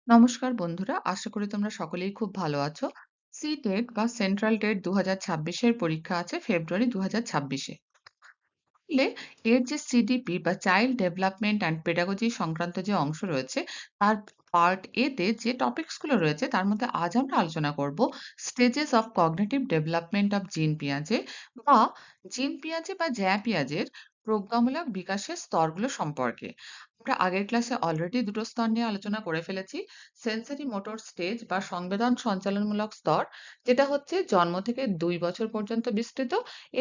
নমস্কার বন্ধুরা, আশা করি তোমরা সকলেই খুব ভালো আছো। সি-টেট বা সেন্ট্রাল টেট ২০২৬ এর পরীক্ষা আছে ফেব্রুয়ারি ২০২৬ এ। আসলে এর যে সিডিপি বা চাইল্ড ডেভেলপমেন্ট অ্যান্ড পেডাগজি সংক্রান্ত যে অংশ রয়েছে, তার পার্ট এ তে যে টপিকস গুলো রয়েছে তার মধ্যে আজ আমরা আলোচনা করব stages of cognitive development of জিন পিয়াজে বা জিন পিয়াজে বা জ্যা পিয়াজের প্রজ্ঞামূলক বিকাশের স্তরগুলো সম্পর্কে। আমরা আগের ক্লাসে অলরেডি দুটো স্তর নিয়ে আলোচনা করে ফেলেছি। সেন্সরি মোটর স্টেজ বা সংবেদন সঞ্চালনমূলক স্তর, যেটা হচ্ছে জন্ম থেকে ২ বছর পর্যন্ত বিস্তৃত,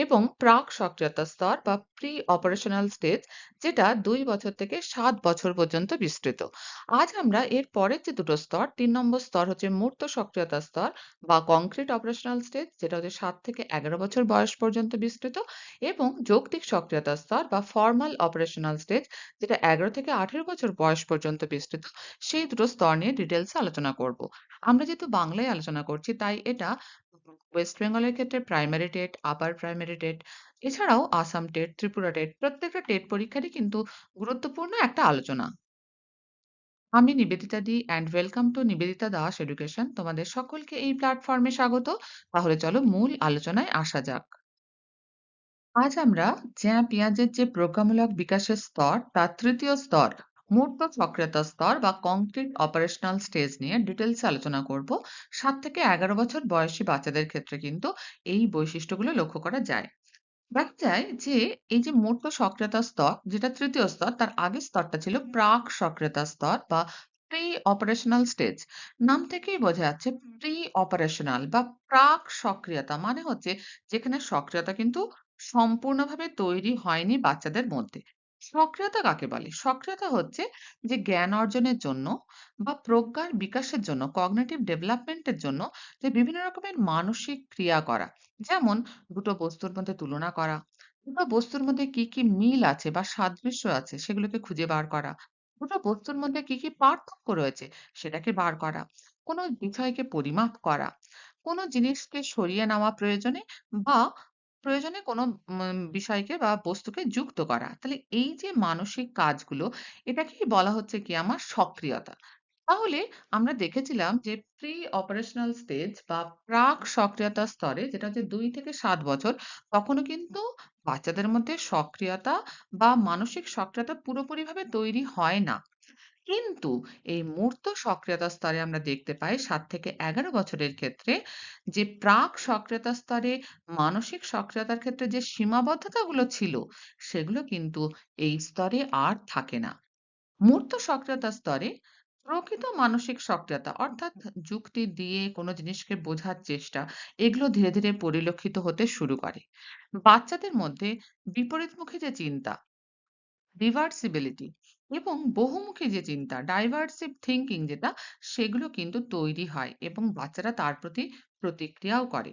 এবং প্রাক সক্রিয়তা স্তর বা প্রি অপারেশনাল স্টেজ, যেটা ২ বছর থেকে ৭ বছর পর্যন্ত বিস্তৃত। আজ আমরা এর পরের যে দুটো স্তর, ৩ নম্বর স্তর হচ্ছে মূর্ত সক্রিয়তা স্তর বা কংক্রিট অপারেশনাল স্টেজ, যেটা হচ্ছে ৭ থেকে ১১ বছর বয়স পর্যন্ত বিস্তৃত, এবং যৌক্তিক সক্রিয়তা স্তর বা ফর্মাল অপারেশনাল স্টেজ, যেটা ১১ থেকে ১৮ বছর বয়স পর্যন্ত বিস্তৃত। সেই দুটো স্তর নিয়ে ডিটেইলসে আলোচনা করব। আমরা যেহেতু বাংলায় আলোচনা করছি, তাই এটা ওয়েস্ট বেঙ্গলের ক্ষেত্রে primary TET, upper primary TET, এছাড়াও আসাম টেট, ত্রিপুরা টেট, প্রত্যেকটা টেট পরীক্ষারই কিন্তু গুরুত্বপূর্ণ একটা আলোচনা। আমি Nibedita di and welcome to Nibedita Das education. তোমাদের সকলকে এই প্ল্যাটফর্মে স্বাগত। তাহলে চলো মূল আলোচনায় আসা যাক। আজ আমরা জ্যা পিয়াজের যে প্রজ্ঞামূলক বিকাশের স্তর, তার তৃতীয় স্তর মূর্ত সক্রিয়তা স্তর বা কংক্রিট অপারেশনাল স্টেজ নিয়ে ডিটেলসে আলোচনা করব। ৭ থেকে ১১ বছর বয়সী বাচ্চাদের ক্ষেত্রে কিন্তু এই বৈশিষ্ট্যগুলো লক্ষ্য করা যায়। দেখা যায় যে এই যে মূর্ত সক্রিয়তা স্তর, যেটা তৃতীয় স্তর, তার আগের স্তরটা ছিল প্রাক সক্রিয়তা স্তর বা প্রি অপারেশনাল স্টেজ। নাম থেকেই বোঝা যাচ্ছে প্রি অপারেশনাল বা প্রাক সক্রিয়তা মানে হচ্ছে যেখানে সক্রিয়তা কিন্তু সম্পূর্ণভাবে তৈরি হয়নি বাচ্চাদের মধ্যে। সক্রিয়তা কাকে বলে? সক্রিয়তা হচ্ছে যে জ্ঞান অর্জনের জন্য বা প্রজ্ঞার বিকাশের জন্য, কগনিটিভ ডেভেলপমেন্টের জন্য যে বিভিন্ন রকমের মানসিক ক্রিয়া করা। যেমন দুটো বস্তুর মধ্যে তুলনা করা, দুটো বস্তুর মধ্যে কি, কি মিল আছে বা সাদৃশ্য আছে সেগুলোকে খুঁজে বার করা, দুটো বস্তুর মধ্যে কি, কি পার্থক্য রয়েছে সেটাকে বার করা, কোনো বিষয়কে পরিমাপ করা, কোনো জিনিসকে সরিয়ে নেওয়া প্রয়োজনে বা প্রয়োজনে কোনো বিষয়কে বা বস্তুকে যুক্ত করা। তাহলে এই যে মানসিক কাজগুলো, এটাকেই বলা হচ্ছে কি আমার সক্রিয়তা। তাহলে আমরা দেখেছিলাম যে প্রি অপারেশনাল স্টেজ বা প্রাক সক্রিয়তা স্তরে, যেটা হচ্ছে ২ থেকে ৭ বছর, তখনও কিন্তু বাচ্চাদের মধ্যে সক্রিয়তা বা মানসিক সক্রিয়তা পুরোপুরিভাবে তৈরি হয় না। কিন্তু এই মূর্ত সক্রিয়তা স্তরে আমরা দেখতে পাই ৭ থেকে ১১ বছরের ক্ষেত্রে যে প্রাক সক্রিয়তা স্তরে মানসিক সক্রিয়তার ক্ষেত্রে যে সীমাবদ্ধতাগুলো ছিল, সেগুলো কিন্তু এই স্তরে আর থাকে না। মূর্ত সক্রিয়তা স্তরে প্রকৃত মানসিক সক্রিয়তা, অর্থাৎ যুক্তি দিয়ে কোনো জিনিসকে বোঝার চেষ্টা, এগুলো ধীরে ধীরে পরিলক্ষিত হতে শুরু করে। বাচ্চাদের মধ্যে বিপরীতমুখী যে চিন্তা, রিভার্সিবিলিটি, এবং বহুমুখী যে চিন্তা, ডাইভার্সিভ থিংকিং যেটা, সেগুলো কিন্তু তৈরি হয় এবং বাচ্চারা তার প্রতি প্রতিক্রিয়াও করে।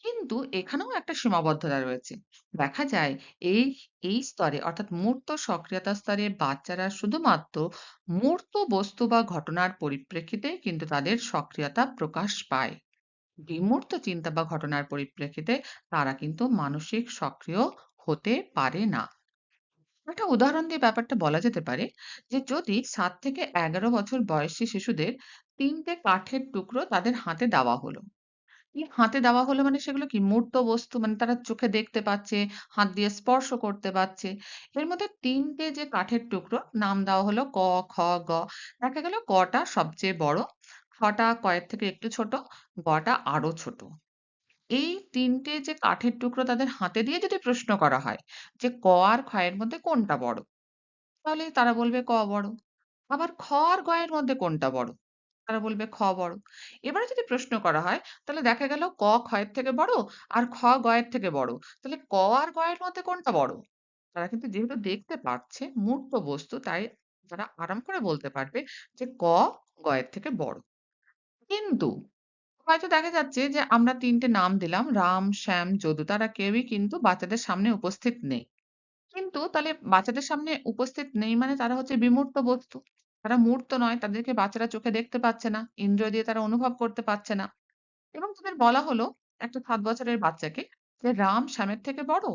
কিন্তু এখানেও একটা সীমাবদ্ধতা রয়েছে। দেখা যায় এই এই স্তরে, অর্থাৎ মূর্ত সক্রিয়তা স্তরে বাচ্চারা শুধুমাত্র মূর্ত বস্তু বা ঘটনার পরিপ্রেক্ষিতে কিন্তু তাদের সক্রিয়তা প্রকাশ পায়। বিমূর্ত চিন্তা বা ঘটনার পরিপ্রেক্ষিতে তারা কিন্তু মানসিক সক্রিয় হতে পারে না। একটা উদাহরণ দিয়ে ব্যাপারটা বলা যেতে পারে যে যদি ৭ থেকে ১১ বছর বয়সী শিশুদের ৩ টে কাঠের টুকরো তাদের হাতে দেওয়া হলো। হাতে দেওয়া হলো মানে সেগুলো কি মূর্ত বস্তু, মানে তারা চোখে দেখতে পাচ্ছে, হাত দিয়ে স্পর্শ করতে পারছে। এর মধ্যে ৩ টে যে কাঠের টুকরো নাম দেওয়া হলো ক, খ, গ। দেখা গেল কটা সবচেয়ে বড়, খটা কয়ের থেকে একটু ছোট, গটা আরো ছোট। এই ৩ টে যে কাঠের টুকরো তাদের হাতে দিয়ে যদি প্রশ্ন করা হয় যে ক আর খ এর মধ্যে কোনটা বড়? তাহলে তারা বলবে ক বড়। আবার খ আর গ এর মধ্যে কোনটা বড়? তারা বলবে খ বড়। এবারে যদি প্রশ্ন করা হয়, তাহলে দেখা গেল ক খ এর থেকে বড় আর খ গ এর থেকে বড়। তাহলে ক আর গ এর মধ্যে কোনটা বড়? তারা কিন্তু যেহেতু দেখতে পাচ্ছে মূর্ত বস্তু, তাই তারা আরাম করে বলতে পারবে যে ক গ এর থেকে বড়। কিন্তু হয়তো দেখা যাচ্ছে যে আমরা ৩ টে নাম দিলাম রাম, শ্যাম, যদু। তারা কেউই কিন্তু বাচ্চাদের সামনে উপস্থিত নেই। কিন্তু তাহলে বাচ্চাদের সামনে উপস্থিত নেই মানে তারা হচ্ছে বিমূর্ত বস্তু। তারা মূর্ত নয়, তাদেরকে বাচ্চারা চোখে দেখতে পাচ্ছে না, ইন্দ্রিয় দিয়ে তারা অনুভব করতে পারছে না। এবং তাদের বলা হলো একটা ৭ বছরের বাচ্চাকে যে রাম শ্যামের থেকে বড়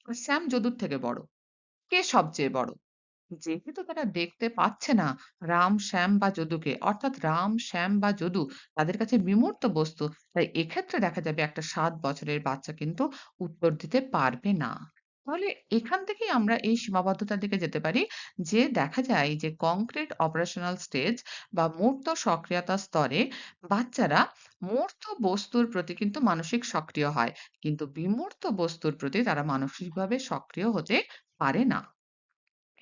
আর শ্যাম যদুর থেকে বড়। কে সবচেয়ে বড়? যেহেতু তারা দেখতে পাচ্ছে না রাম, শ্যাম বা যদুকে, অর্থাৎ রাম, শ্যাম বা যদু তাদের কাছে বিমূর্ত বস্তু, তাই এক্ষেত্রে দেখা যাবে একটা ৭ বছরের বাচ্চা কিন্তু উত্তর দিতে পারবে না। তাহলে এখান থেকেই আমরা এই সীমাবদ্ধতার দিকে যেতে পারি যে দেখা যায় যে কংক্রিট অপারেশনাল স্টেজ বা মূর্ত সক্রিয়তা স্তরে বাচ্চারা মূর্ত বস্তুর প্রতি কিন্তু মানসিক সক্রিয় হয়। কিন্তু বিমূর্ত বস্তুর প্রতি তারা মানসিকভাবে সক্রিয় হতে পারে না।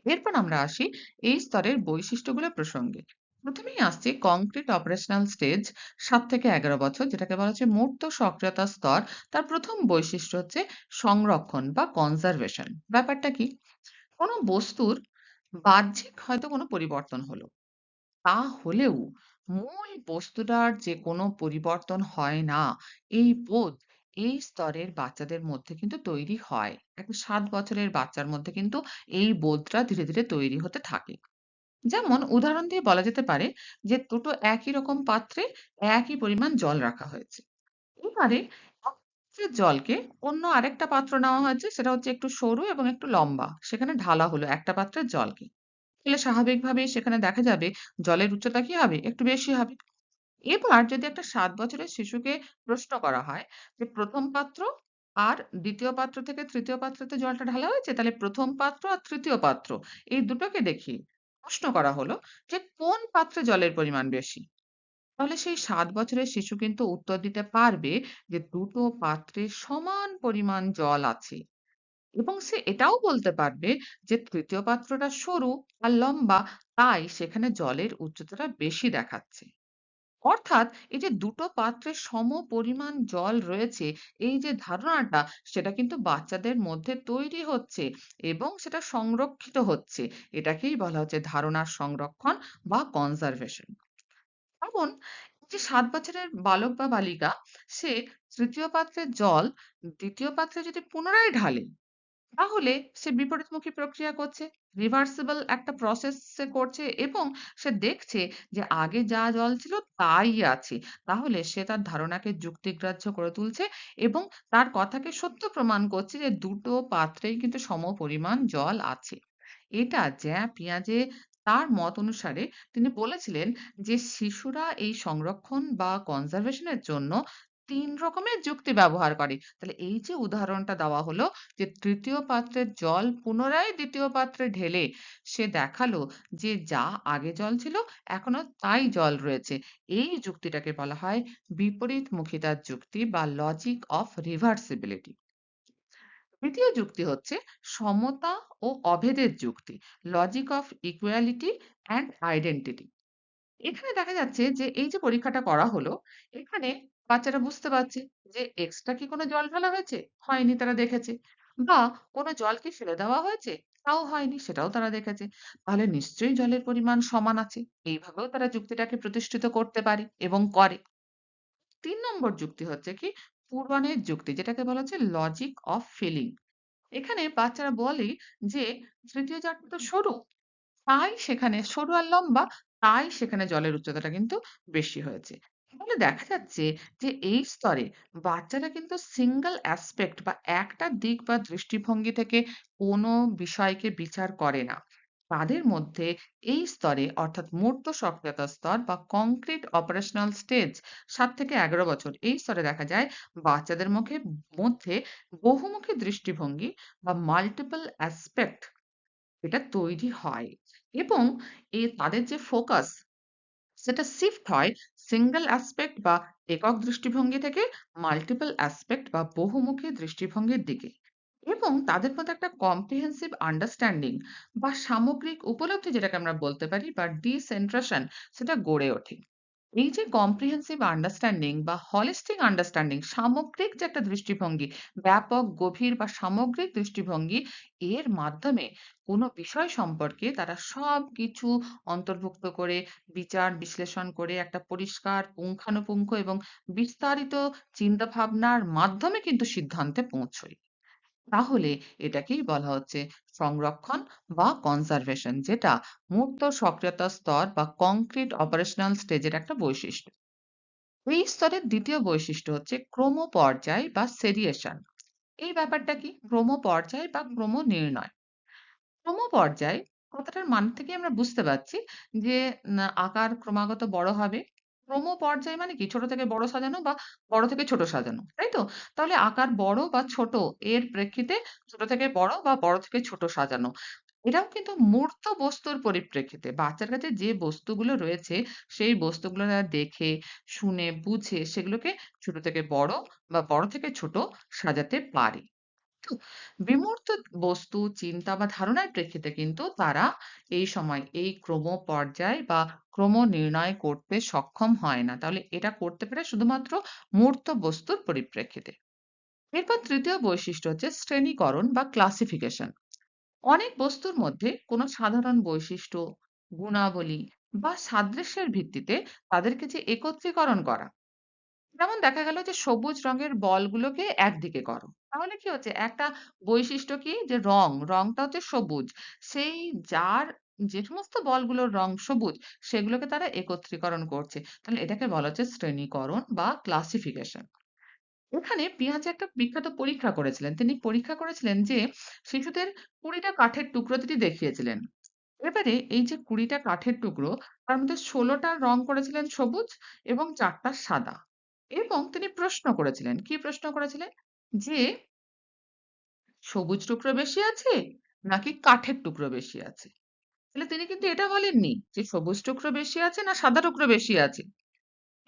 এরপর আমরা আসি এই স্তরের বৈশিষ্ট্যগুলো প্রসঙ্গে। প্রথমেই আসছে কংক্রিট অপারেশনাল স্টেজ ৭ থেকে ১১ বছর, যেটাকে বলা হচ্ছে মূর্ত সক্রিয়তা স্তর। তার প্রথম বৈশিষ্ট্য হচ্ছে সংরক্ষণ বা কনজারভেশন। ব্যাপারটা কি? কোনো বস্তুর বাহ্যিক হয়তো কোনো পরিবর্তন হলো, তা হলেও মূল বস্তুটার যে কোনো পরিবর্তন হয় না, এই বোধ এই স্তরের বাচ্চাদের মধ্যে কিন্তু তৈরি হয়। একটা ৭ বছরের বাচ্চার মধ্যে কিন্তু এই বোধটা ধীরে, ধীরে তৈরি হতে থাকে। যেমন উদাহরণ দিয়ে বলা যেতে পারে যে দুটো একই রকম পাত্রে একই পরিমাণ জল রাখা হয়েছে। এবারে এক পাত্রের জলকে অন্য আরেকটা পাত্র নেওয়া হয়েছে, সেটা হচ্ছে একটু সরু এবং একটু লম্বা। সেখানে ঢালা হলো একটা পাত্রের জলকে। তাহলে স্বাভাবিকভাবেই সেখানে দেখা যাবে জলের উচ্চতা কি হবে? একটু বেশি হবে। এবার যদি একটা ৭ বছরের শিশুকে প্রশ্ন করা হয় যে ১ম পাত্র আর ২য় পাত্র থেকে ৩য় পাত্রতে জলটা ঢালা হয়েছে, তাহলে ১ম পাত্র আর ৩য় পাত্র এই দুটোকে দেখিয়ে প্রশ্ন করা হলো যে কোন পাত্রে জলের পরিমাণ বেশি? তাহলে সেই ৭ বছরের শিশু কিন্তু উত্তর দিতে পারবে যে দুটো পাত্রে সমান পরিমাণ জল আছে। এবং সে এটাও বলতে পারবে যে ৩য় পাত্রটা সরু আর লম্বা, তাই সেখানে জলের উচ্চতাটা বেশি দেখাচ্ছে। অর্থাৎ এই যে দুটো পাত্রে সমপরিমাণ জল রয়েছে, এই যে ধারণাটা, সেটা কিন্তু বাচ্চাদের মধ্যে তৈরি হচ্ছে এবং সেটা সংরক্ষিত হচ্ছে। এটাকেই বলা হচ্ছে ধারণার সংরক্ষণ বা কনজারভেশন। যেমন এই যে ৭ বছরের বালক বা বালিকা, সে ৩য় পাত্রের জল ২য় পাত্রে যদি পুনরায় ঢালে, তাহলে সে বিপরীতমুখী প্রক্রিয়া করছে। রিভার্সিবল একটা প্রসেস সে করছে এবং সে দেখছে যে আগে যা জল ছিল তাই আছে। তাহলে সে তার ধারণাকে যুক্তিগ্রাহ্য করে তুলছে এবং তার কথাকে সত্য প্রমাণ করছে যে দুটো পাত্রেই কিন্তু সমপরিমাণ জল আছে। এটা জ্যা পিয়াজে তার মত অনুসারে তিনি বলেছিলেন যে শিশুরা এই সংরক্ষণ বা কনজারভেশন এর জন্য ৩ রকমের যুক্তি ব্যবহার করে। তাহলে এই যে উদাহরণটা দেওয়া হলো যে ৩য় পাত্রের জল পুনরায় ২য় পাত্রে ঢেলে সে দেখালো যে যা আগে জল ছিল এখনো তাই জল রয়েছে। এই যুক্তিটাকে বলা হয় বিপরীতমুখিতার যুক্তি বা লজিক অফ রিভার্সিবিলিটি। তৃতীয় যুক্তি হচ্ছে সমতা ও অভেদের যুক্তি, logic of equality and identity. এখানে দেখা যাচ্ছে যে এই যে পরীক্ষাটা করা হলো, এখানে বাচ্চারা বুঝতে পারছে যে এক্সট্রা কি কোনো জল ঢালা হয়েছে? হয়নি, তারা দেখেছে। বা কোনো জল কি ফেলে দেওয়া হয়েছে? তাও হয়নি, সেটাও তারা দেখেছে। তাহলে নিশ্চয়ই জলের পরিমাণ সমান আছে। এইভাবেও তারা যুক্তিটাকে প্রতিষ্ঠিত করতে পারে এবং করে। ৩ নম্বর যুক্তি হচ্ছে কি পূরণের যুক্তি, যেটাকে বলা হচ্ছে লজিক অফ ফিলিং। এখানে বাচ্চারা বলে যে ৩য় জারটা তো সরু, তাই সেখানে সরু আর লম্বা, তাই সেখানে জলের উচ্চতাটা কিন্তু বেশি হয়েছে। তাহলে দেখা যাচ্ছে যে এই স্তরে বাচ্চারা কিন্তু সিঙ্গল অ্যাসপেক্ট বা একটা দিক বা দৃষ্টিভঙ্গি থেকে কোনো বিষয়কে বিচার করে না। তাদের মধ্যে এই স্তরে অর্থাৎ মূর্ত সক্রিয়তা স্তর বা কংক্রিট অপারেশনাল স্টেজ ৭ থেকে ১১ বছর, এই স্তরে দেখা যায় বাচ্চাদের মধ্যে বহুমুখী দৃষ্টিভঙ্গি বা মাল্টিপল অ্যাসপেক্ট এটা তৈরি হয় এবং তাদের যে ফোকাস সেটা শিফট হয় সিঙ্গল অ্যাসপেক্ট বা একক দৃষ্টিভঙ্গি থেকে মাল্টিপল অ্যাসপেক্ট বা বহুমুখী দৃষ্টিভঙ্গির দিকে। এবং তাদের মধ্যে একটা কম্প্রিহেন্সিভ আন্ডারস্ট্যান্ডিং বা সামগ্রিক উপলব্ধি, যেটাকে আমরা বলতে পারি, বা ডিসেন্ট্রেশন, সেটা গড়ে ওঠে। এই যে কম্প্রিহেন্সিভ আন্ডারস্ট্যান্ডিং বা হলিস্টিক আন্ডারস্ট্যান্ডিং, সামগ্রিক যে একটা দৃষ্টিভঙ্গি, ব্যাপক, গভীর বা সামগ্রিক দৃষ্টিভঙ্গি, এর মাধ্যমে কোনো বিষয় সম্পর্কে তারা সবকিছু অন্তর্ভুক্ত করে বিচার বিশ্লেষণ করে একটা পরিষ্কার পুঙ্খানুপুঙ্খ এবং বিস্তারিত চিন্তাভাবনার মাধ্যমে কিন্তু সিদ্ধান্তে পৌঁছয়। তাহলে এটাকেই বলা হচ্ছে সংরক্ষণ বা কনজারভেশন, যেটা মূর্ত সক্রিয়তা স্তর বা কংক্রিট অপারেশনাল স্টেজের একটা বৈশিষ্ট্য। এই স্তরের দ্বিতীয় বৈশিষ্ট্য হচ্ছে ক্রমপর্যায় বা সেরিয়েশন। এই ব্যাপারটা কি? ক্রমপর্যায় বা ক্রমনির্ণয়। ক্রমপর্যায় কথাটার মানে থেকেই আমরা বুঝতে পারছি যে আকার ক্রমাগত বড় হবে। ক্রমপর্যায় মানে কি? ছোট থেকে বড় সাজানো বা বড় থেকে ছোট সাজানো। তাই তো? তাহলে আকার বড় বা ছোট এর প্রেক্ষিতে ছোট থেকে বড় বা বড় থেকে ছোট সাজানো। এটাও কিন্তু মূর্ত বস্তুর পরিপ্রেক্ষিতে বাচ্চার কাছে যে বস্তুগুলো রয়েছে সেই বস্তুগুলো তারা দেখে, শুনে, বুঝে সেগুলোকে ছোট থেকে বড় বা বড় থেকে ছোট সাজাতে পারে। তো বিমূর্ত বস্তু, চিন্তা বা ধারণার প্রেক্ষিতে কিন্তু তারা এই সময় এই ক্রম পর্যায় বা ক্রম নির্ণয় করতে সক্ষম হয় না। তাহলে এটা করতে পারে শুধুমাত্র মূর্ত বস্তুর পরিপ্রেক্ষিতে। এরপর তৃতীয় বৈশিষ্ট্য হচ্ছে শ্রেণীকরণ বা ক্লাসিফিকেশন। অনেক বস্তুর মধ্যে কোনো সাধারণ বৈশিষ্ট্য, গুণাবলী বা সাদৃশ্যের ভিত্তিতে তাদেরকে যে একত্রীকরণ করা। যেমন দেখা গেল যে সবুজ রঙের বলগুলোকে একদিকে করো। তাহলে কি হচ্ছে? একটা বৈশিষ্ট্য কি? যে রংটা হচ্ছে সবুজ। সেই যার যে সমস্ত বলগুলোর রং সবুজ সেগুলোকে তারা একত্রীকরণ করছে। তাহলে এটাকে বলা হচ্ছে শ্রেণীকরণ বা ক্লাসিফিকেশন। এখানে পিয়াজে একটা বিখ্যাত পরীক্ষা করেছিলেন। তিনি পরীক্ষা করেছিলেন যে শিশুদের ২০ টা কাঠের টুকরো তিনি দেখিয়েছিলেন। এবারে এই যে ২০ টা কাঠের টুকরো তার মধ্যে ১৬ টার রং করেছিলেন সবুজ এবং ৪ টা সাদা। এবং তিনি প্রশ্ন করেছিলেন। কি প্রশ্ন করেছিলেন? যে সবুজ টুকরো বেশি আছে নাকি কাঠের টুকরো বেশি আছে? তাহলে তিনি কিন্তু এটা বলেননি যে সবুজ টুকরো বেশি আছে না সাদা টুকরো বেশি আছে।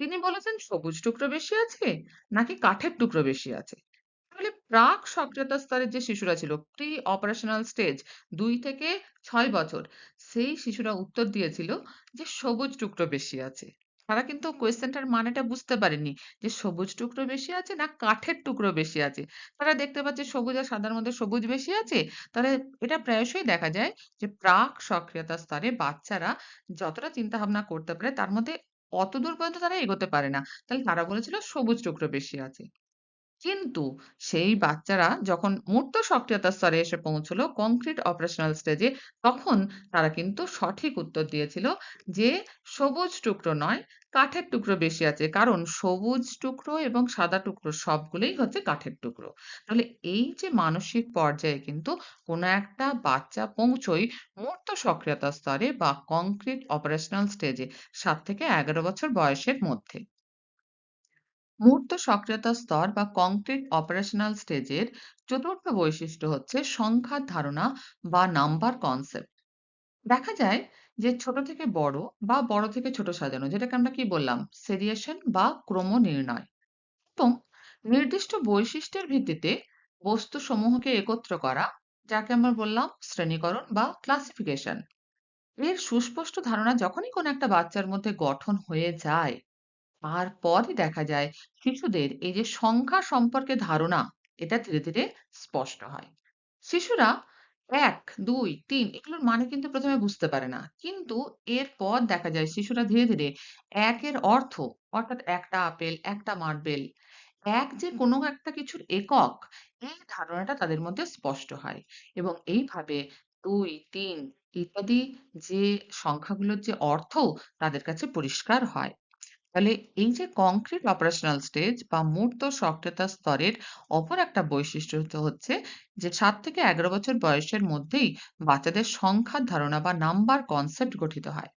তিনি বলেছেন সবুজ টুকরো বেশি আছে নাকি কাঠের টুকরো বেশি আছে। তাহলে প্রাক সক্রিয়তা স্তরের যে শিশুরা ছিল, প্রি অপারেশনাল স্টেজ ২ থেকে ৬ বছর, সেই শিশুরা উত্তর দিয়েছিল যে সবুজ টুকরো বেশি আছে। তারা কিন্তু কোয়েশ্চেনটার মানেটা বুঝতে পারেনি যে সবুজ টুকরো বেশি আছে না কাঠের টুকরো বেশি আছে। তারা দেখতে পাচ্ছে সবুজ আর সাদার মধ্যে সবুজ বেশি আছে। তাহলে এটা প্রায়শই দেখা যায় যে প্রাক সক্রিয়তা স্তরে বাচ্চারা যতটা চিন্তাভাবনা করতে পারে তার মধ্যে অতদূর পর্যন্ত তারা এগোতে পারে না। তাহলে তারা বলেছিল সবুজ টুকরো বেশি আছে। কিন্তু সেই বাচ্চারা যখন মূর্ত সক্রিয়তা স্তরে এসে পৌঁছলো কংক্রিট অপারেশনাল স্টেজে, তখন তারা কিন্তু সঠিক উত্তর দিয়েছিল যে সবুজ টুকরো নয়, কাঠের টুকরো বেশি আছে। কারণ সবুজ টুকরো এবং সাদা টুকরো সবগুলোই হচ্ছে কাঠের টুকরো। তাহলে এই যে মানসিক পর্যায়ে কিন্তু কোনো একটা বাচ্চা পৌঁছয় মূর্ত সক্রিয়তা স্তরে বা কংক্রিট অপারেশনাল স্টেজে ৭ থেকে ১১ বছর বয়সের মধ্যে। মূর্ত সক্রিয়তা স্তর বা কংক্রিট অপারেশনাল স্টেজের চতুর্থ বৈশিষ্ট্য হচ্ছে সংখ্যার ধারণা বা নাম্বার কনসেপ্ট। দেখা যায় যে ছোট থেকে বড় বা বড় থেকে ছোট সাজানো, যেটাকে আমরা কি বললাম, সেরিয়েশন বা ক্রম নির্ণয়, এবং নির্দিষ্ট বৈশিষ্ট্যের ভিত্তিতে বস্তু সমূহকে একত্র করা, যাকে আমরা বললাম শ্রেণীকরণ বা ক্লাসিফিকেশন। এর সুস্পষ্ট ধারণা যখনই কোনো একটা বাচ্চার মধ্যে গঠন হয়ে যায়, তারপরই দেখা যায় শিশুদের এই যে সংখ্যা সম্পর্কে ধারণা, এটা ধীরে ধীরে স্পষ্ট হয়। শিশুরা ১, ২, ৩ এগুলোর মানে কিন্তু ১ম এ বুঝতে পারে না। কিন্তু এরপর দেখা যায় শিশুরা ধীরে ধীরে ১ এর অর্থ, অর্থাৎ একটা আপেল, একটা মার্বেল, ১ যে কোনো একটা কিছুর একক, এই ধারণাটা তাদের মধ্যে স্পষ্ট হয়। এবং এইভাবে ২, ৩ ইত্যাদি যে সংখ্যাগুলোর যে অর্থ তাদের কাছে পরিষ্কার হয়। তাহলে এই যে কংক্রিট অপারেশনাল স্টেজ বা মূর্ত সক্রিয়তা স্তরের অপর একটা বৈশিষ্ট্য হচ্ছে যে ৭ থেকে ১১ বছর বয়সের মধ্যেই বাচ্চাদের সংখ্যার ধারণা বা নাম্বার কনসেপ্ট গঠিত হয়।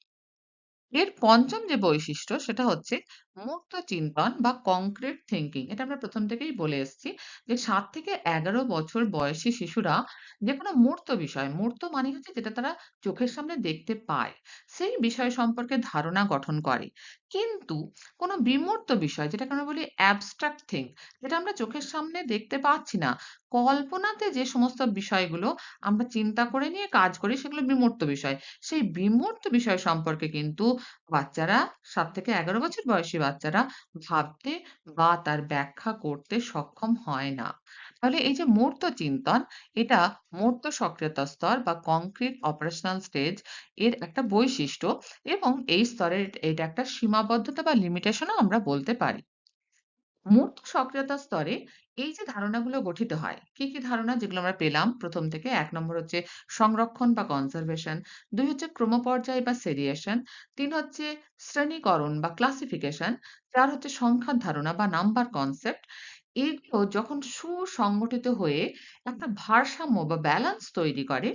এর পঞ্চম যে বৈশিষ্ট্য সেটা হচ্ছে মুক্ত চিন্তন বা কংক্রিট থিংকিং। এটা আমরা প্রথম থেকেই বলে এসেছি যে ৭ থেকে ১১ বছর বয়সী শিশুরা যেকোনো মূর্ত বিষয়, মূর্ত মানে হচ্ছে যেটা তারা চোখের সামনে দেখতে পায়, সেই বিষয় সম্পর্কে ধারণা গঠন করে। কিন্তু কোনো বিমূর্ত বিষয়, যেটাকে আমরা বলি অ্যাবস্ট্রাক্ট থিং, যেটা আমরা চোখের সামনে দেখতে পাচ্ছি না, কল্পনাতে যে সমস্ত বিষয়গুলো আমরা চিন্তা করে নিয়ে কাজ করি সেগুলো বিমূর্ত বিষয়। সেই বিমূর্ত বিষয় সম্পর্কে কিন্তু বাচ্চারা ৭ থেকে ১১ বছর বয়সী বাচ্চারা ভাবতে বা তার ব্যাখ্যা করতে সক্ষম হয় না। তাহলে এই যে মূর্ত চিন্তন, এটা মূর্ত সক্রিয়তা স্তর বা কংক্রিট অপারেশনাল স্টেজ এর একটা বৈশিষ্ট্য, এবং এই স্তরের এটা একটা সীমাবদ্ধতা বা লিমিটেশনও আমরা বলতে পারি। মূর্ত সক্রিয়তা স্তরে এই যে ধারণাগুলো গঠিত হয়, কি কি ধারণা যেগুলো আমরা পেলাম প্রথম থেকে? ১ নম্বর হচ্ছে সংরক্ষণ বা কনজারভেশন, ২ হচ্ছে ক্রমপর্যায় বা সেরিয়েশন, ৩ হচ্ছে শ্রেণীকরণ বা ক্লাসিফিকেশন, ৪ হচ্ছে সংখ্যার ধারণা বা নাম্বার কনসেপ্ট। এগুলো যখন সুসংগঠিত হয়ে একটা ভারসাম্য বা ব্যালেন্স তৈরি করে,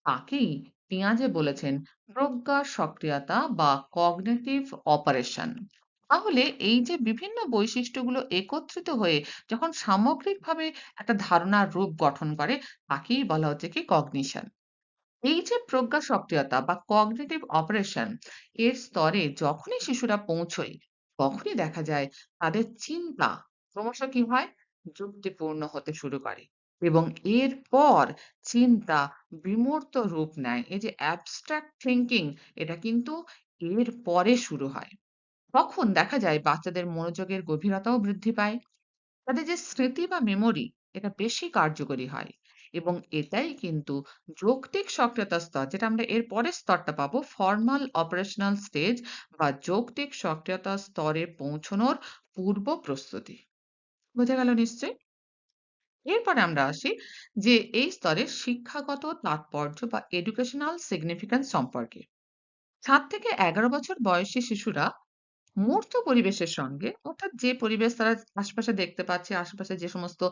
তাকেই পিঁয়াজে বলেছেন প্রজ্ঞা সক্রিয়তা বা কগনিটিভ অপারেশন। তাহলে এই যে বিভিন্ন বৈশিষ্ট্যগুলো একত্রিত হয়ে যখন সামগ্রিকভাবে একটা ধারণার রূপ গঠন করে, তাকেই বলা হচ্ছে কি কগনিশন। এই যে প্রজ্ঞা সক্রিয়তা বা কগনিটিভ অপারেশন এর স্তরে যখনই শিশুরা পৌঁছয়, তখনই দেখা যায় তাদের চিন্তা ক্রমশ কি হয়, যুক্তিপূর্ণ হতে শুরু করে এবং এরপর চিন্তা বিমূর্ত রূপ নেয়। এই যে অ্যাবস্ট্রাক্ট থিঙ্কিং, এটা কিন্তু এর পরে শুরু হয়। তখন দেখা যায় বাচ্চাদের মনোযোগের গভীরতাও বৃদ্ধি পায়, তাদের যে স্মৃতি বা মেমোরি এটা বেশি কার্যকরী হয় এবং এটাই কিন্তু যৌক্তিক সক্রিয়তার স্তর, যেটা আমরা এর পরের স্তরটা পাবো ফর্মাল অপারেশনাল স্টেজ বা যৌক্তিক সক্রিয়তার স্তরে পৌঁছানোর পূর্ব প্রস্তুতি। বোঝা গেল নিশ্চয়ই? এরপরে আমরা আসি যে এই স্তরের শিক্ষাগত তাৎপর্য বা এডুকেশনাল সিগনিফিক্যান্স সম্পর্কে। ৭ থেকে ১১ বছর বয়সী শিশুরা মূর্ত পরিবেশের সঙ্গে, অর্থাৎ যে পরিবেশ তারা আশেপাশে দেখতে পাচ্ছে, আশেপাশে যে সমস্ত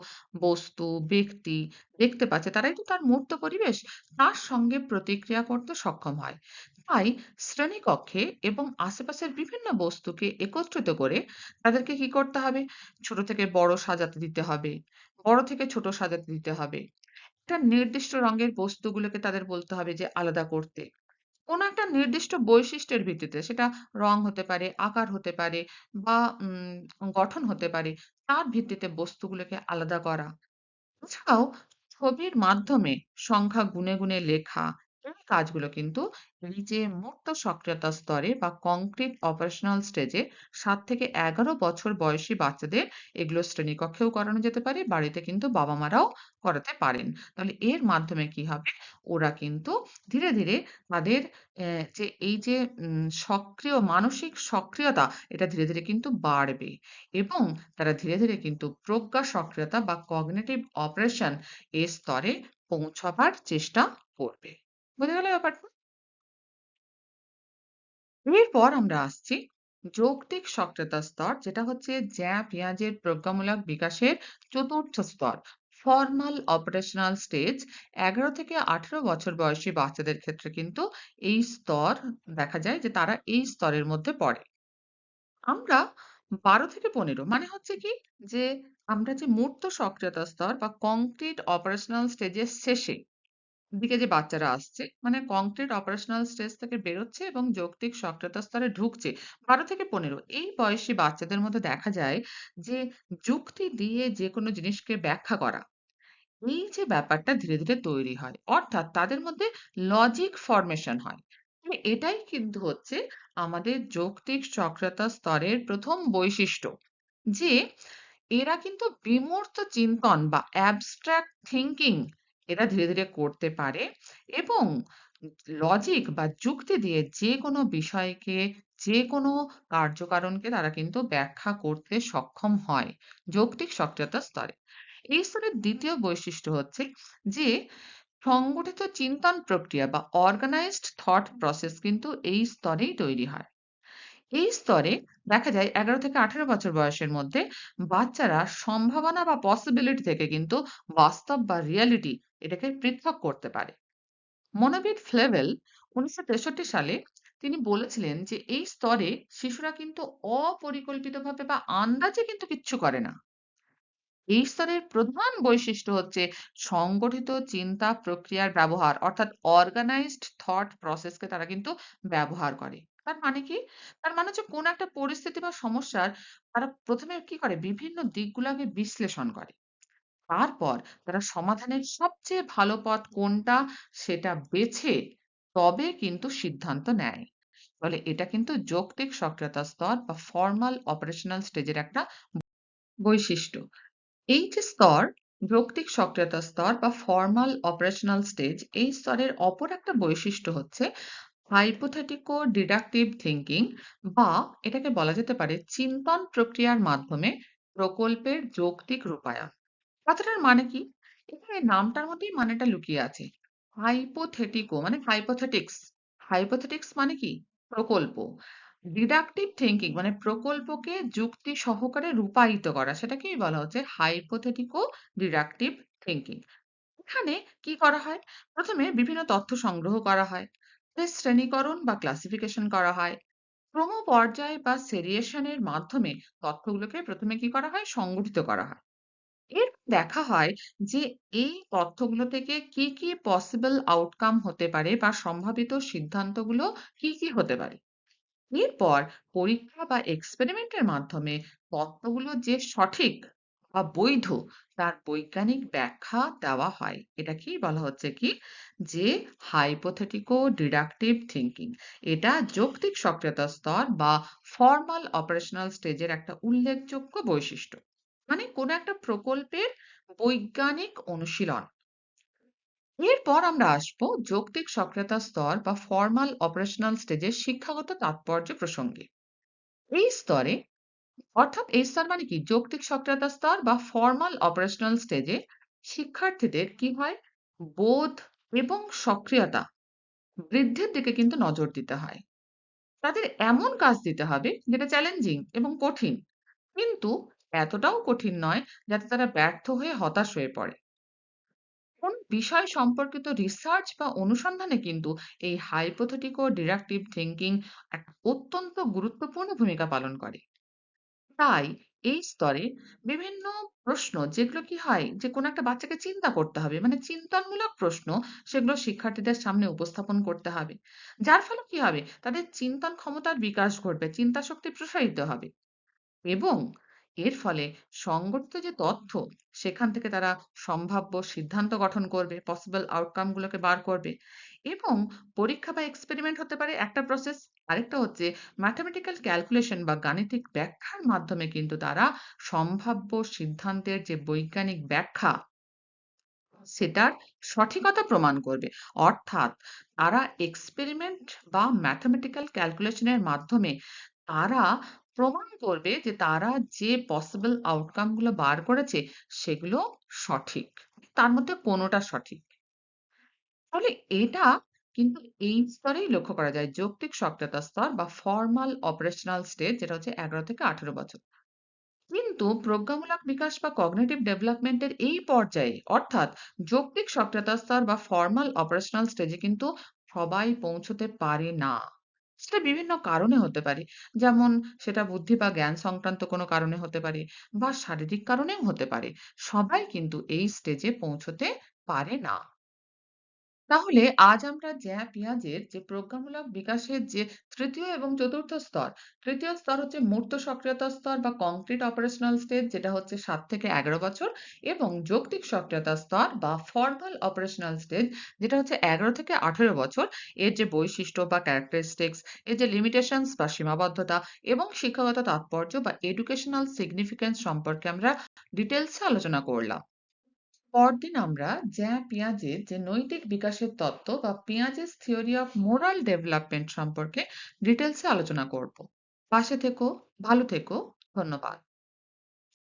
বস্তু, ব্যক্তি দেখতে পাচ্ছে, তারাই তো তার মূর্ত পরিবেশ, তার সঙ্গে প্রতিক্রিয়া করতে সক্ষম হয়। তাই শ্রেণীকক্ষে এবং আশেপাশের বিভিন্ন বস্তুকে একত্রিত করে তাদেরকে কি করতে হবে? ছোট থেকে বড় সাজাতে দিতে হবে, বড় থেকে ছোট সাজাতে দিতে হবে। একটা নির্দিষ্ট রঙের বস্তুগুলোকে তাদের বলতে হবে যে আলাদা করতে। কোনো একটা নির্দিষ্ট বৈশিষ্ট্যের ভিত্তিতে, সেটা রং হতে পারে, আকার হতে পারে বা গঠন হতে পারে। তার ভিত্তিতে বস্তুগুলোকে আলাদা করা। এছাড়াও ছবির মাধ্যমে সংখ্যা গুণে, গুণে লেখা, এই কাজগুলো কিন্তু এই যে মুক্ত সক্রিয়তা স্তরে বা কংক্রিট অপারেশনাল স্টেজে ৭ থেকে ১১ বছর বয়সী বাচ্চাদের এগুলো শ্রেণীকক্ষেও করানো যেতে পারে। বাড়িতে কিন্তু বাবা-মারাও করাতে পারেন। তাহলে এর মাধ্যমে কি হবে? ওরা কিন্তু ধীরে, ধীরে তাদের যে এই যে সক্রিয় মানসিক সক্রিয়তা, এটা ধীরে, ধীরে কিন্তু বাড়বে এবং তারা ধীরে, ধীরে কিন্তু প্রজ্ঞা সক্রিয়তা বা কগনিটিভ অপারেশন এর স্তরে পৌঁছাবার চেষ্টা করবে। বোঝা গেল ব্যাপারটা? এরপর আমরা আসছি যৌক্তিক সক্রিয়তার স্তর, যেটা হচ্ছে জ্যা পিঁয়াজের প্রজ্ঞামূলক বিকাশের চতুর্থ স্তর। ফর্মাল অপারেশনাল স্টেজ ১১ থেকে ১৮ বছর বয়সী বাচ্চাদের ক্ষেত্রে কিন্তু এই স্তর দেখা যায় যে তারা এই স্তরের মধ্যে পড়ে। আমরা ১২ থেকে ১৫ মানে হচ্ছে কি, যে আমরা যে মূর্ত সক্রিয়তা স্তর বা কংক্রিট অপারেশনাল স্টেজের শেষে দিকে যে বাচ্চারা আসছে, মানে কংক্রিট অপারেশনাল স্টেজ থেকে বেরোচ্ছে এবং যৌক্তিক সক্রিয়তা স্তরে ঢুকছে ১২ থেকে ১৫, এই বয়সী বাচ্চাদের মধ্যে দেখা যায় যে যুক্তি দিয়ে যেকোনো জিনিসকে ব্যাখ্যা করা, এই যে ব্যাপারটা ধীরে, ধীরে তৈরি হয়। অর্থাৎ তাদের মধ্যে লজিক ফরমেশন হয়। এটাই কিন্তু হচ্ছে আমাদের যৌক্তিক সক্রিয়তা স্তরের ১ম বৈশিষ্ট্য। যে এরা কিন্তু বিমূর্ত চিন্তন বা abstract thinking এরা ধীরে, ধীরে করতে পারে এবং লজিক বা যুক্তি দিয়ে যেকোনো বিষয়কে, যেকোনো কার্যকারণকে তারা কিন্তু ব্যাখ্যা করতে সক্ষম হয় যৌক্তিক সক্রিয়তা স্তরে। এই স্তরের ২য় বৈশিষ্ট্য হচ্ছে যে সংগঠিত চিন্তন প্রক্রিয়া বা organized thought process কিন্তু এই স্তরেই তৈরি হয়। এই স্তরে দেখা যায় ১১ থেকে ১৮ বছর বয়সের মধ্যে বাচ্চারা সম্ভাবনা বা পসিবিলিটি থেকে কিন্তু বাস্তব বা রিয়ালিটি এটাকে পৃথক করতে পারে। মনোবিদ ফ্লেভেল ১৯৬৩ সালে তিনি বলেছিলেন যে এই স্তরে শিশুরা কিন্তু অপরিকল্পিতভাবে বা আন্দাজে কিন্তু কিচ্ছু করে না। এই স্তরের প্রধান বৈশিষ্ট্য হচ্ছে সংগঠিত চিন্তা প্রক্রিয়ার ব্যবহার, অর্থাৎ অর্গানাইজড থট প্রসেসকে তারা কিন্তু ব্যবহার করে। তার মানে কি? তার মানে হচ্ছে কোন একটা পরিস্থিতি বা সমস্যার তারা ১ম এ কি করে? বিভিন্ন দিকগুলাকে বিশ্লেষণ করে। তারপর তারা সমাধানের সবচেয়ে ভালো পথ কোনটা সেটা বেছে তবে কিন্তু সিদ্ধান্ত নেয়। ফলে এটা কিন্তু যৌক্তিক সক্রিয়তা স্তর বা ফর্মাল অপারেশনাল স্টেজের একটা বৈশিষ্ট্য। এই যে স্তর, যৌক্তিক সক্রিয়তা স্তর বা ফর্মাল অপারেশনাল স্টেজ, এই স্তরের অপর একটা বৈশিষ্ট্য হচ্ছে হাইপোথেটিকো ডিডাকটিভ থিংকিং বা এটাকে বলা যেতে পারে চিন্তন প্রক্রিয়ার মাধ্যমে প্রকল্পের যৌক্তিক রূপায়ণ। কথাটার মানে কি? এখানে নামটার মধ্যেই মানেটা লুকিয়ে আছে। হাইপোথেটিকো মানে হাইপোথেটিক্স। হাইপোথেটিক্স মানে কি? প্রকল্প। ডিডাকটিভ থিংকিং মানে প্রকল্পকে যুক্তি সহকারে রূপায়িত করা। সেটাকেই বলা হচ্ছে হাইপোথেটিকো ডিডাকটিভ থিংকিং। এখানে কি করা হয়? প্রথমে বিভিন্ন তথ্য সংগ্রহ করা হয়। এর শ্রেণীকরণ বা ক্লাসিফিকেশন করা হয়। ক্রমপর্যায় বা সেরিয়েশনের মাধ্যমে তথ্যগুলোকে প্রথমে কি করা হয়? সংগঠিত করা হয়। এরপর দেখা হয় যে এই তথ্যগুলো থেকে কি, কি পসিবল আউটকাম হতে পারে বা সম্ভাবিত সিদ্ধান্তগুলো কি, কি হতে পারে। এরপর পরীক্ষা বা এক্সপেরিমেন্টের মাধ্যমে তত্ত্বগুলো যে সঠিক বা বৈধ তার বৈজ্ঞানিক ব্যাখ্যা দেওয়া হয়। এটাকেই বলা হচ্ছে কি যে হাইপোথেটিকো ডিডাকটিভ থিঙ্কিং। এটা যৌক্তিক সক্রিয়তা স্তর বা ফর্মাল অপারেশনাল স্টেজের একটা উল্লেখযোগ্য বৈশিষ্ট্য। মানে কোনো একটা প্রকল্পের বৈজ্ঞানিক অনুশীলন। এরপর আমরা আসবো যৌক্তিক সক্রিয়তা স্তর বা ফর্মাল অপারেশনাল স্টেজের শিক্ষাগত তাৎপর্য প্রসঙ্গে। এই স্তরে এই স্তর মানে কি যৌক্তিক সক্রিয়তা স্তর বা ফর্মাল অপারেশনাল স্টেজে শিক্ষার্থীদের কি হয় বোধ এবং সক্রিয়তা বৃদ্ধির দিকে কিন্তু নজর দিতে হয়। তাদের এমন কাজ দিতে হবে যেটা চ্যালেঞ্জিং এবং কঠিন, কিন্তু এতটাও কঠিন নয় যাতে তারা ব্যর্থ হয়ে হতাশ হয়ে পড়ে। কোন বিষয় সম্পর্কিত রিসার্চ বা অনুসন্ধানে কিন্তু এই হাইপোথেটিক ও ডিডাকটিভ থিঙ্কিং একটা অত্যন্ত গুরুত্বপূর্ণ ভূমিকা পালন করে। তাই এই স্তরে বিভিন্ন প্রশ্ন যেগুলো কি হয় যে কোনো একটা বাচ্চাকে চিন্তা করতে হবে, মানে চিন্তনমূলক প্রশ্ন, সেগুলো শিক্ষার্থীদের সামনে উপস্থাপন করতে হবে। যার ফলে কি হবে? তাদের চিন্তন ক্ষমতার বিকাশ ঘটবে, চিন্তা শক্তি প্রসারিত হবে। এবং এর ফলে সংগঠিত যে তথ্য, সেখান থেকে তারা সম্ভাব্য সিদ্ধান্ত গঠন করবে, পসিবল আউটকাম গুলোকে বার করবে। এবং পরীক্ষা বা এক্সপেরিমেন্ট হতে পারে একটা প্রসেস। আরেকটা হচ্ছে ম্যাথমেটিক্যাল ক্যালকুলেশন বা গাণিতিক ব্যাখ্যার মাধ্যমে কিন্তু তারা সম্ভাব্য সিদ্ধান্তের যে বৈজ্ঞানিক ব্যাখ্যা, সেটার সঠিকতা প্রমাণ করবে। অর্থাৎ তারা এক্সপেরিমেন্ট বা ম্যাথমেটিক্যাল ক্যালকুলেশনের মাধ্যমে তারা প্রমাণ করবে যে তারা যে পসিবল আউটকাম গুলো বার করেছে সেগুলো সঠিক। তার মধ্যে কোনোটা সঠিক। তাহলে এটা কিন্তু এই স্তরেই লক্ষ্য করা যায়। যৌক্তিক সক্রিয়তা স্তর বা ফর্মাল অপারেশনাল স্টেজ, যেটা হচ্ছে ১১ থেকে ১৮ বছর। কিন্তু প্রজ্ঞামূলক বিকাশ বা কগনিটিভ ডেভেলপমেন্টের এই পর্যায়ে, অর্থাৎ যৌক্তিক সক্রিয়তা স্তর বা ফর্মাল অপারেশনাল স্টেজে কিন্তু সবাই পৌঁছতে পারে না। সেটা বিভিন্ন কারণে হতে পারে। যেমন সেটা বুদ্ধি বা জ্ঞান সংক্রান্ত কোনো কারণে হতে পারে বা শারীরিক কারণেও হতে পারে। সবাই কিন্তু এই স্টেজে পৌঁছতে পারে না। তাহলে আজ আমরা জ্যা পিয়াজের যে প্রজ্ঞামূলক বিকাশের যে তৃতীয় এবং চতুর্থ স্তর, তৃতীয় স্তর হচ্ছে মূর্ত সক্রিয়তা স্তর বা কংক্রিট অপারেশনাল স্টেজ, যেটা হচ্ছে ৭ থেকে ১১ বছর, এবং যৌক্তিক সক্রিয়তা স্তর বা ফর্মাল অপারেশনাল স্টেজ, যেটা হচ্ছে ১১ থেকে ১৮ বছর। এর যে বৈশিষ্ট্য বা ক্যারেক্টারিস্টিক্স, এর যে লিমিটেশনস বা সীমাবদ্ধতা এবং শিক্ষাগত তাৎপর্য বা এডুকেশনাল সিগনিফিকেন্স সম্পর্কে আমরা ডিটেইলসে আলোচনা করলাম। পরদিন আমরা জ্যা পিয়াজের যে নৈতিক বিকাশের তত্ত্ব বা পিয়াজেস থিওরি অফ মোরাল ডেভেলপমেন্ট সম্পর্কে ডিটেলসে আলোচনা করব। পাশে থেকো, ভালো থেকো। ধন্যবাদ।